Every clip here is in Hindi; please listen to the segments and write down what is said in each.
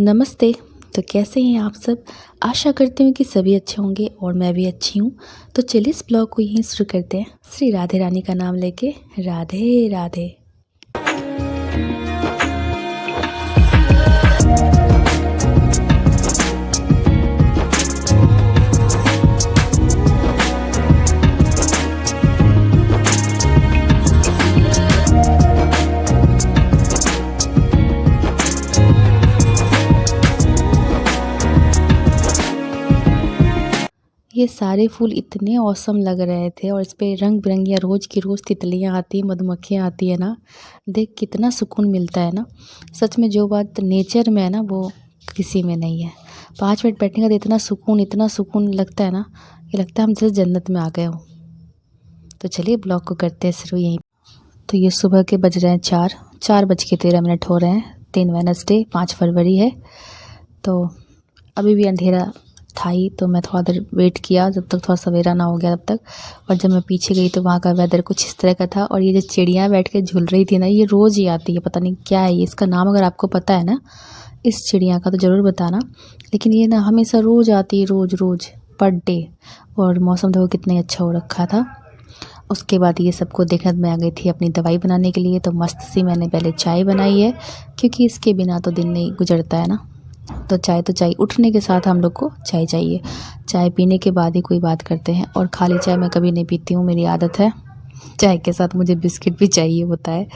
नमस्ते। तो कैसे हैं आप सब? आशा करती हूँ कि सभी अच्छे होंगे और मैं भी अच्छी हूँ। तो चलिए इस ब्लॉग को यहीं शुरू करते हैं, श्री राधे रानी का नाम लेके। राधे राधे। ये सारे फूल इतने औसम लग रहे थे और इस पे रंग बिरंगियाँ रोज़ की रोज़ तितलियाँ आती हैं, मधुमक्खियाँ आती है ना, देख कितना सुकून मिलता है ना। सच में जो बात नेचर में है ना वो किसी में नहीं है। 5 मिनट बैठने का तो इतना सुकून लगता है ना, ये लगता है हम जैसे जन्नत में आ गए हों। तो चलिए ब्लॉग को करते हैं शुरू यहीं। तो ये सुबह के बज रहे हैं 4:13 हो रहे हैं। 3 वेडनेसडे 5 फरवरी है। तो अभी भी अंधेरा था ही, तो मैं थोड़ा देर वेट किया जब तक थोड़ा सवेरा ना हो गया तब तक। और जब मैं पीछे गई तो वहाँ का वेदर कुछ इस तरह का था। और ये जो चिड़ियाँ बैठ के झूल रही थी ना, ये रोज़ ही आती है, पता नहीं क्या है ये, इसका नाम अगर आपको पता है ना इस चिड़िया का तो ज़रूर बताना। लेकिन ये ना हमेशा रोज़ आती है, रोज़ रोज़ पर डे। और मौसम देखो कितना अच्छा हो रखा था। उसके बाद ये सबको देखने मैं आ गई थी अपनी दवाई बनाने के लिए। तो मस्त सी मैंने पहले चाय बनाई है, क्योंकि इसके बिना तो दिन नहीं गुजरता है ना। तो चाय उठने के साथ हम लोग को चाय चाहिए। चाय पीने के बाद ही कोई बात करते हैं। और खाली चाय मैं कभी नहीं पीती हूँ, मेरी आदत है। चाय के साथ मुझे बिस्किट भी चाहिए होता है।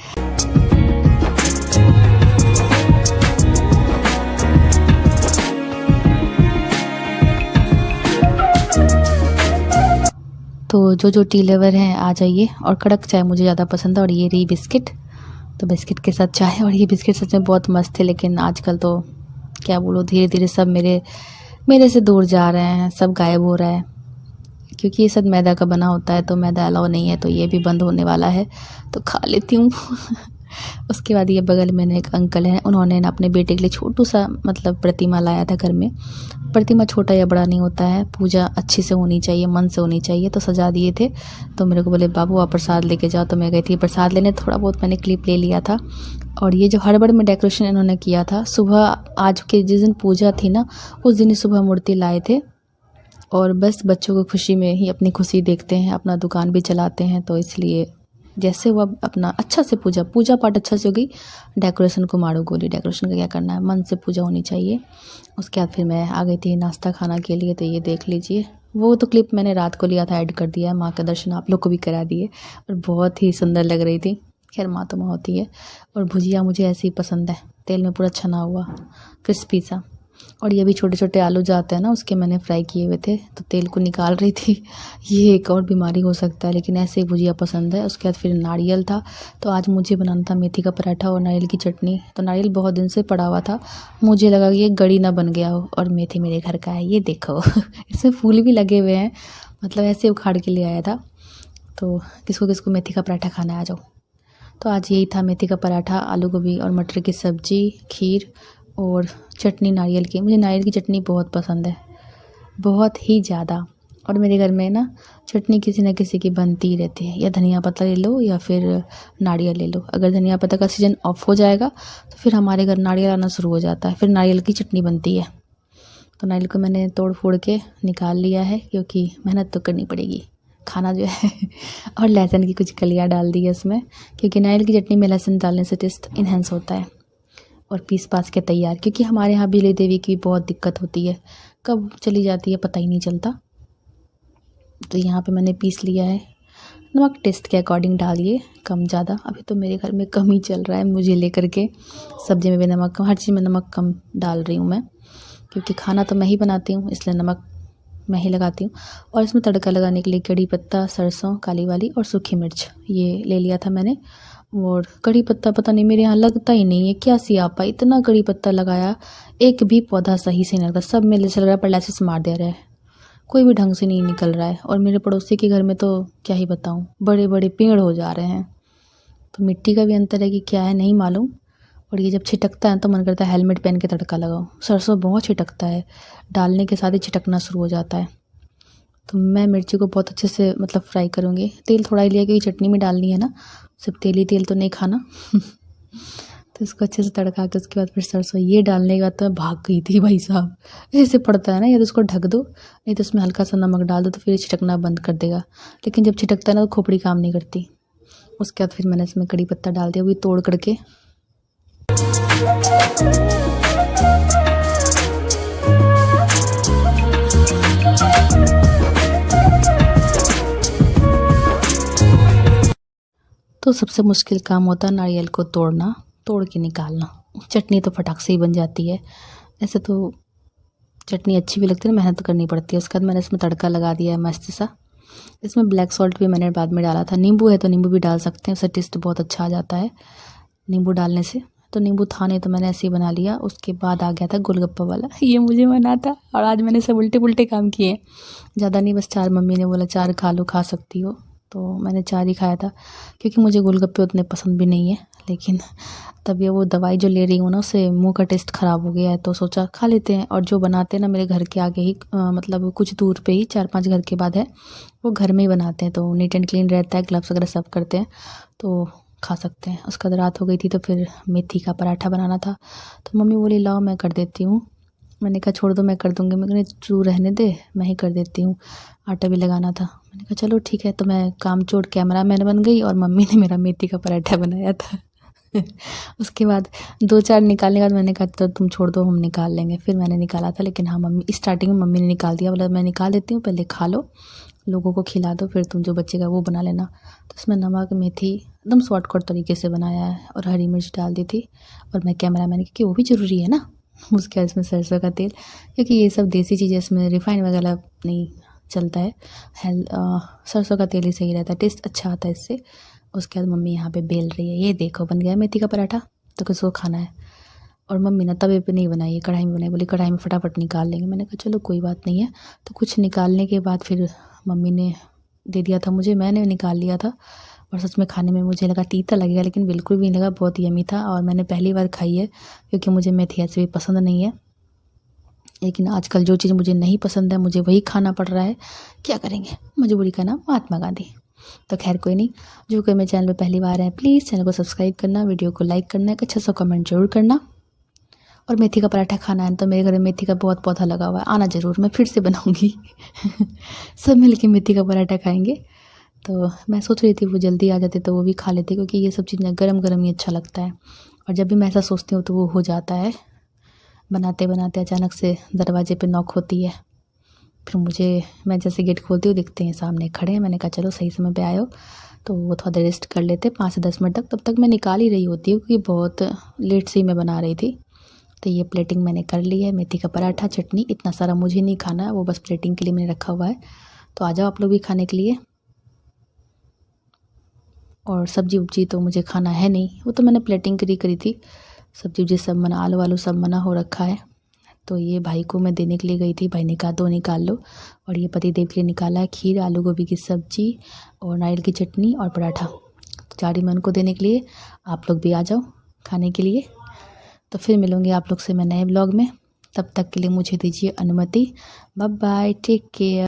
तो जो टी लवर हैं आ जाइए। और कड़क चाय मुझे ज़्यादा पसंद है। और ये रही बिस्किट, तो बिस्किट के साथ चाय। और ये बिस्किट सच में बहुत मस्त थे, लेकिन आजकल तो क्या बोलो, धीरे धीरे सब मेरे से दूर जा रहे हैं, सब गायब हो रहा है। क्योंकि ये सब मैदा का बना होता है, तो मैदा अलाउ नहीं है, तो ये भी बंद होने वाला है। तो खा लेती हूँ। उसके बाद ये बगल में एक अंकल हैं, उन्होंने ना अपने बेटे के लिए छोटू सा मतलब प्रतिमा लाया था घर में। प्रतिमा छोटा या बड़ा नहीं होता है, पूजा अच्छी से होनी चाहिए, मन से होनी चाहिए। तो सजा दिए थे। तो मेरे को बोले बाबू आप प्रसाद लेके जाओ। तो मैं गई थी प्रसाद लेने, थोड़ा बहुत मैंने क्लिप ले लिया था। और ये जो हड़बड़ में डेकोरेशन इन्होंने किया था, सुबह आज के जिस दिन पूजा थी ना उस दिन ही सुबह मूर्ति लाए थे। और बस बच्चों को खुशी में ही अपनी खुशी देखते हैं, अपना दुकान भी चलाते हैं। तो इसलिए जैसे वो अपना अच्छा से पूजा पाठ अच्छा से होगी, डेकोरेशन को मारो गोली। डेकोरेशन का क्या करना है, मन से पूजा होनी चाहिए। उसके बाद फिर मैं आ गई थी नाश्ता खाना के लिए। तो ये देख लीजिए, वो तो क्लिप मैंने रात को लिया था, ऐड कर दिया है। माँ का दर्शन आप लोग को भी करा दिए और बहुत ही सुंदर लग रही थी। खैर माँ तो माँ होती है। और भुजिया मुझे ऐसे ही पसंद है, तेल में पूरा छना हुआ क्रिस्पी सा। और ये भी छोटे छोटे आलू जो आते हैं ना, उसके मैंने फ्राई किए हुए थे, तो तेल को निकाल रही थी। ये एक और बीमारी हो सकता है, लेकिन ऐसे ही भुजिया पसंद है। उसके बाद फिर नारियल था, तो आज मुझे बनाना था मेथी का पराठा और नारियल की चटनी। तो नारियल बहुत दिन से पड़ा हुआ था, मुझे लगा कि ये गड़ी ना बन गया हो। और मेथी मेरे घर का है, ये देखो। इसमें फूल भी लगे हुए हैं, मतलब ऐसे उखाड़ के ले आया था। तो किसको किसको मेथी का पराठा खाना है, आ जाओ। तो आज यही था, मेथी का पराठा, आलू गोभी और मटर की सब्जी, खीर और चटनी नारियल की। मुझे नारियल की चटनी बहुत पसंद है, बहुत ही ज़्यादा। और मेरे घर में ना चटनी किसी न किसी की बनती ही रहती है, या धनिया पत्ता ले लो या फिर नारियल ले लो। अगर धनिया पत्ता का सीज़न ऑफ हो जाएगा तो फिर हमारे घर नारियल आना शुरू हो जाता है, फिर नारियल की चटनी बनती है। तो नारियल को मैंने तोड़ फोड़ के निकाल लिया है, क्योंकि मेहनत तो करनी पड़ेगी, खाना जो है। और लहसुन की कुछ कलियाँ डाल दी है इसमें, क्योंकि नारियल की चटनी में लहसुन डालने से टेस्ट इन्हेंस होता है। और पीस पास के तैयार, क्योंकि हमारे यहाँ बिजली देवी की बहुत दिक्कत होती है, कब चली जाती है पता ही नहीं चलता। तो यहाँ पे मैंने पीस लिया है। नमक टेस्ट के अकॉर्डिंग डालिए, कम ज़्यादा। अभी तो मेरे घर में कम ही चल रहा है मुझे लेकर के, सब्ज़ी में भी नमक कम, हर चीज़ में नमक कम डाल रही हूँ मैं, क्योंकि खाना तो मैं ही बनाती हूँ, इसलिए नमक मैं ही लगाती हूँ। और इसमें तड़का लगाने के लिए कड़ी पत्ता, सरसों काली वाली और सूखी मिर्च ये ले लिया था मैंने। और कड़ी पत्ता पता नहीं मेरे यहाँ लगता ही नहीं है, क्या सियापा, इतना कड़ी पत्ता लगाया, एक भी पौधा सही से नहीं लगता, सब मेरे चल रहा है पैरालिसिस मार दे रहा है, कोई भी ढंग से नहीं निकल रहा है। और मेरे पड़ोसी के घर में तो क्या ही बताऊँ, बड़े बड़े पेड़ हो जा रहे हैं। तो मिट्टी का भी अंतर है कि क्या है नहीं मालूम। और ये जब छिटकता है तो मन करता है हेलमेट पहन के तड़का लगाओ। सरसों बहुत छिटकता है, डालने के साथ ही छिटकना शुरू हो जाता है। तो मैं मिर्ची को बहुत अच्छे से मतलब फ्राई करूँगी। तेल थोड़ा ही लिया, क्योंकि चटनी में डालनी है ना, सिर्फ तेल ही तेल तो नहीं खाना। तो इसको अच्छे से तड़का के उसके बाद फिर सरसों ये डालने के बाद तो मैं भाग गई थी भाई साहब। ऐसे पड़ता है ना, या तो उसको ढक दो, नहीं तो उसमें हल्का सा नमक डाल दो तो फिर ये छिटकना बंद कर देगा। लेकिन जब छिटकता है ना तो खोपड़ी काम नहीं करती। उसके बाद फिर मैंने इसमें कड़ी पत्ता डाल दिया, वो भी तोड़ करके। तो सबसे मुश्किल काम होता है नारियल को तोड़ना, तोड़ के निकालना। चटनी तो फटाक से ही बन जाती है। ऐसे तो चटनी अच्छी भी लगती है ना, मेहनत करनी पड़ती है। उसके बाद मैंने इसमें तड़का लगा दिया है मस्त सा। इसमें ब्लैक सॉल्ट भी मैंने बाद में डाला था। नींबू है तो नींबू भी डाल सकते हैं, उससे टेस्ट बहुत अच्छा आ जाता है नींबू डालने से। तो नींबू था नहीं तो मैंने ऐसे ही बना लिया। उसके बाद आ गया था गोलगप्पा वाला, ये मुझे बना था और आज मैंने सब उल्टे पुल्टे काम किए। ज़्यादा नहीं, बस 4 मम्मी ने बोला 4 खा लो, खा सकती हो, तो मैंने 4 ही खाया था। क्योंकि मुझे गोलगप्पे उतने पसंद भी नहीं है, लेकिन तब ये वो दवाई जो ले रही हूँ ना उससे मुंह का टेस्ट ख़राब हो गया है, तो सोचा खा लेते हैं। और जो बनाते हैं ना मेरे घर के आगे ही मतलब कुछ दूर पे ही 4-5 घर के बाद है, वो घर में ही बनाते हैं, तो नीट एंड क्लीन रहता है, ग्लव्स वगैरह सब करते हैं, तो खा सकते हैं। उसके बाद रात हो गई थी तो फिर मेथी का पराठा बनाना था। तो मम्मी बोली लाओ मैं कर देती हूँ। मैंने कहा छोड़ दो मैं कर दूँगी। मैं कहा तू रहने दे, मैं ही कर देती हूँ, आटा भी लगाना था। मैंने कहा चलो ठीक है। तो मैं कामचोर कैमरामैन बन गई और मम्मी ने मेरा मेथी का पराठा बनाया था। उसके बाद 2-4 निकालने के बाद मैंने कहा तो तुम छोड़ दो, हम निकाल लेंगे। फिर मैंने निकाला था, लेकिन हाँ मम्मी स्टार्टिंग में मम्मी ने निकाल दिया, बोला मैं निकाल देती हूँ, पहले खा लो, लोगों को खिला दो, फिर तुम जो बचेगा वो बना लेना। तो इसमें नमक मेथी एकदम शॉर्टकट तरीके से बनाया है और हरी मिर्च डाल दी थी। और मैं कैमरामैन, क्योंकि वो भी ज़रूरी है ना। उसके बाद इसमें सरसों का तेल, क्योंकि ये सब देसी चीज़ें, इसमें रिफाइन वगैरह नहीं चलता है। सरसों का तेल ही सही रहता है, टेस्ट अच्छा आता है इससे। उसके बाद मम्मी यहाँ पे बेल रही है, ये देखो बन गया मेथी का पराठा, तो किसको खाना है। और मम्मी ने तवे पे नहीं बनाई, कढ़ाई में बनाई, बोली कढ़ाई में फटाफट निकाल लेंगे। मैंने कहा चलो कोई बात नहीं है। तो कुछ निकालने के बाद फिर मम्मी ने दे दिया था मुझे, मैंने निकाल लिया था। और सच में खाने में मुझे लगा तीता लगेगा, लेकिन बिल्कुल भी नहीं लगा, बहुत यमी था। और मैंने पहली बार खाई है, क्योंकि मुझे मेथी ऐसे भी पसंद नहीं है। लेकिन आजकल जो चीज़ मुझे नहीं पसंद है मुझे वही खाना पड़ रहा है, क्या करेंगे, मजबूरी का नाम महात्मा गांधी। तो खैर कोई नहीं, जो कोई मेरे चैनल पे पहली बार है प्लीज़ चैनल को सब्सक्राइब करना, वीडियो को लाइक करना, एक अच्छा सा कमेंट जरूर करना। और मेथी का पराठा खाना है तो मेरे घर में मेथी का बहुत पौधा लगा हुआ है, आना ज़रूर, मैं फिर से बनाऊंगी। सब मिल के मेथी का पराठा खाएंगे। तो मैं सोच रही थी वो जल्दी आ जाते तो वो भी खा लेते, क्योंकि ये सब चीज़ें गरम गरम ही अच्छा लगता है। और जब भी मैं ऐसा सोचती हूँ तो वो हो जाता है। बनाते बनाते अचानक से दरवाजे पे नॉक होती है, फिर मैं जैसे गेट खोलती हूँ दिखते हैं सामने खड़े हैं। मैंने कहा चलो सही समय पे आए हो, तो वो थोड़ा देर रेस्ट कर लेते 5 से 10 मिनट तक। तब तक मैं निकाल ही रही होती हूँ, क्योंकि बहुत लेट से ही मैं बना रही थी। तो ये प्लेटिंग मैंने कर ली है, मेथी का पराठा, चटनी, इतना सारा मुझे नहीं खाना है, वो बस प्लेटिंग के लिए मैंने रखा हुआ है। तो आ जाओ आप लोग भी खाने के लिए। और सब्जी उब्जी तो मुझे खाना है नहीं, वो तो मैंने प्लेटिंग करी थी। सब्जी उब्जी सब मना, आलू वालू सब मना हो रखा है। तो ये भाई को मैं देने के लिए गई थी, भाई ने कहा 2 निकाल लो। और ये पति देव के लिए निकाला है खीर, आलू गोभी की सब्जी और नारियल की चटनी और पराठा। तो 4 ही मैं उनको देने के लिए, आप लोग भी आ जाओ खाने के लिए। तो फिर मिलूँगी आप लोग से मैं नए ब्लॉग में, तब तक के लिए मुझे दीजिए अनुमति। Bye bye, take care.